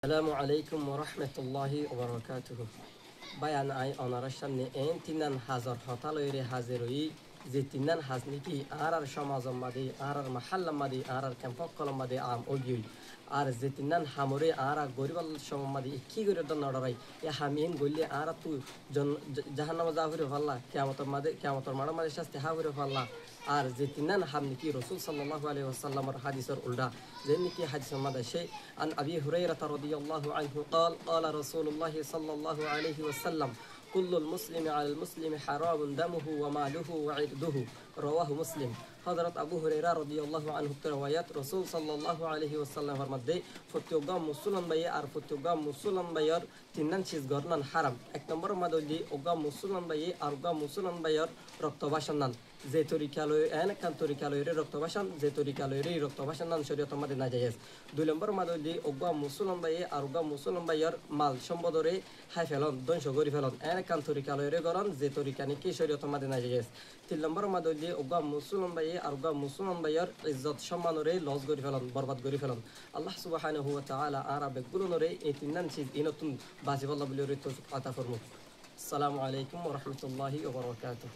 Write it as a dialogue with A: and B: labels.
A: Assalamu alaikum wa rahmatullahi wa barakatuh. Bayan ay onarar সামনে en tinan hazar hatalayri haziroi zetinan hazniki arar shamazamadi arar mahallamadi arar kampokkolmadi am ogyui আর জেতিনান হামরে আরা গরিবাল সমাদি কি করে নড়াই এ হামিন গল্লি আরা তু জাহান্নামে যাহরে ফাল্লা কিয়ামতের মাড়া মাঝে শাস্তি হাওরে ফাল্লা আর জেতিনান হামনি কি রাসূল সাল্লাল্লাহু আলাইহি ওয়াসাল্লামের হাদিসের উল্টা যেনি কি হাদিসের মাঝে সেই আন আবি হুরায়রা রাদিয়াল্লাহু আনহু قال قال رسول الله صلى الله عليه وسلم كل المسلم على المسلم حرام دمه وماله وعرضه رواه مسلم হযরত আবু হুরায়রা রাদিয়াল্লাহু আনহু রওয়ায়াত রাসূল সাল্লাল্লাহু আলাইহি ওয়াসাল্লামের মধ্যে প্রত্যেকটা মুসলমান ভাই আর প্রত্যেকটা মুসলমান ভাইয়ের তিনজন চিজ গরনান হারাম এক নম্বর মাদলি ওগা মুসলমান ভাই আর ওগা মুসলমান ভাইয়ের রক্তবাসনান যে তরিকা লয় এন কান তরিকা লয় রক্তবাসন যে তরিকা লয় রক্তবাসনান শরীয়ত মধ্যে না জায়েজ দুই নম্বর মাদলি ওগা মুসলমান ভাই আর ওগা মুসলমান ভাইয়ের মাল সম্পদরে হাই ফেলন ধ্বংস করি ফেলন এন কান তরিকা লয় গরন যে তরিকা নাকি শরীয়ত মধ্যে না জায়েজ তিন নম্বর মাদলি ওগা মুসলমান ভাই আর ওগা মুসলমান ভাইয়ের ইজ্জত সম্মানরে লস করি ফেলন বরবাদ করি ফেলন আল্লাহ সুবহানাহু ওয়া তাআলা আরাবে গুলনরে এই তিনজন চিজ ইনতুন বাজিবাল্লাহ বলি তৌফিক আতা ফরমুক আসসালামু আলাইকুম ওয়া রাহমাতুল্লাহি ওয়া বারাকাতুহু।